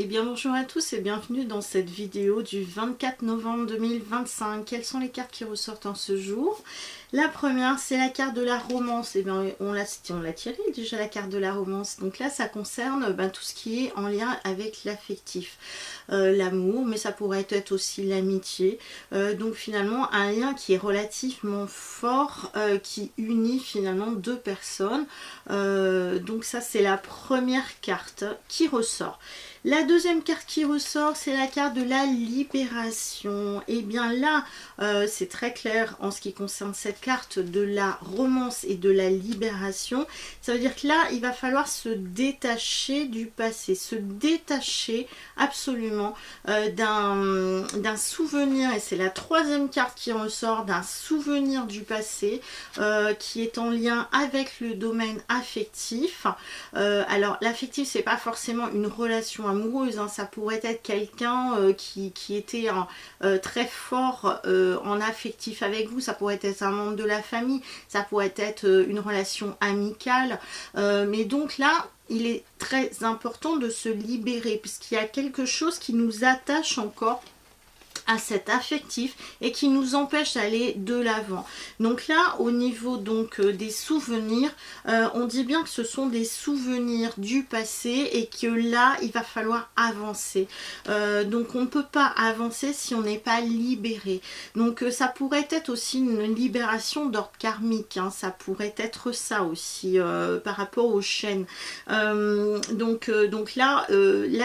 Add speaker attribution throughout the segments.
Speaker 1: Eh bien bonjour à tous et bienvenue dans cette vidéo du 24 novembre 2025. Quelles sont les cartes qui ressortent en ce jour? La première, c'est la carte de la romance. Eh bien on l'a tiré déjà, la carte de la romance. Donc là ça concerne tout ce qui est en lien avec l'affectif, l'amour, mais ça pourrait être aussi l'amitié. Donc finalement un lien qui est relativement fort, qui unit finalement deux personnes. Donc ça c'est la première carte qui ressort. La deuxième carte qui ressort, c'est la carte de la libération. Et bien là, c'est très clair en ce qui concerne cette carte de la romance et de la libération. Ça veut dire que là, il va falloir se détacher du passé, se détacher absolument d'un souvenir. Et c'est la troisième carte qui ressort, d'un souvenir du passé qui est en lien avec le domaine affectif. Alors l'affectif, c'est pas forcément une relation amoureuse, hein, ça pourrait être quelqu'un qui était très fort en affectif avec vous, ça pourrait être un membre de la famille, ça pourrait être une relation amicale, mais donc là il est très important de se libérer puisqu'il y a quelque chose qui nous attache encore à cet affectif et qui nous empêche d'aller de l'avant. Donc là au niveau donc des souvenirs, on dit bien que ce sont des souvenirs du passé et que là il va falloir avancer. Donc on ne peut pas avancer si on n'est pas libéré. Donc ça pourrait être aussi une libération d'ordre karmique, hein. Ça pourrait être ça aussi par rapport aux chaînes. Donc là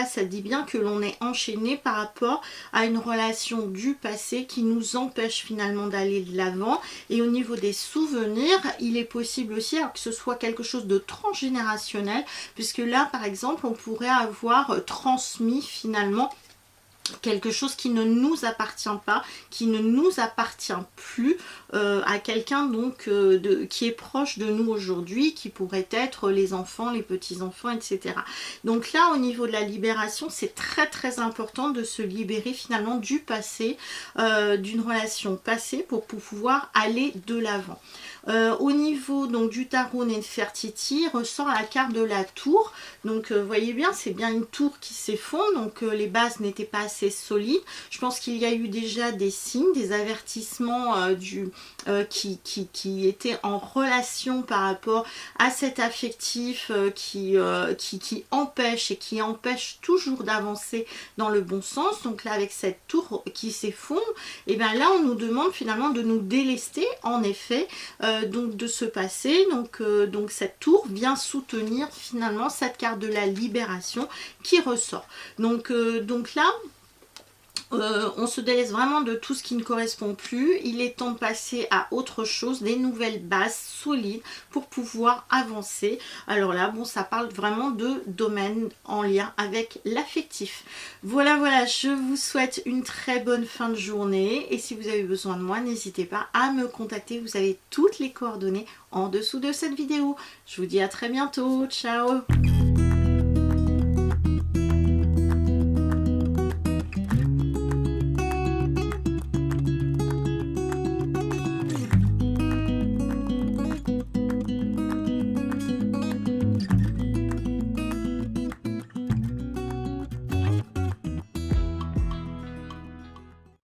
Speaker 1: ça dit bien que l'on est enchaîné par rapport à une relation du passé qui nous empêche finalement d'aller de l'avant. Et au niveau des souvenirs, il est possible aussi que ce soit quelque chose de transgénérationnel, puisque là par exemple on pourrait avoir transmis finalement quelque chose qui ne nous appartient pas, qui ne nous appartient plus à quelqu'un donc qui est proche de nous aujourd'hui, qui pourrait être les enfants, les petits-enfants, etc. Donc là au niveau de la libération, c'est très très important de se libérer finalement du passé, d'une relation passée pour pouvoir aller de l'avant. Au niveau donc du tarot Nefertiti, ressort la carte de la tour. Donc voyez bien, c'est bien une tour qui s'effondre, donc les bases n'étaient pas assez solides. Je pense qu'il y a eu déjà des signes, des avertissements qui étaient en relation par rapport à cet affectif qui empêche et qui empêche toujours d'avancer dans le bon sens. Donc là avec cette tour qui s'effondre, et bien là on nous demande finalement de nous délester en effet donc de ce passé. Donc cette tour vient soutenir finalement cette carte de la libération qui ressort. Donc là on se délaisse vraiment de tout ce qui ne correspond plus. Il est temps de passer à autre chose, des nouvelles bases solides pour pouvoir avancer. Alors là, bon, ça parle vraiment de domaine en lien avec l'affectif. Voilà, je vous souhaite une très bonne fin de journée. Et si vous avez besoin de moi, n'hésitez pas à me contacter. Vous avez toutes les coordonnées en dessous de cette vidéo. Je vous dis à très bientôt. Ciao!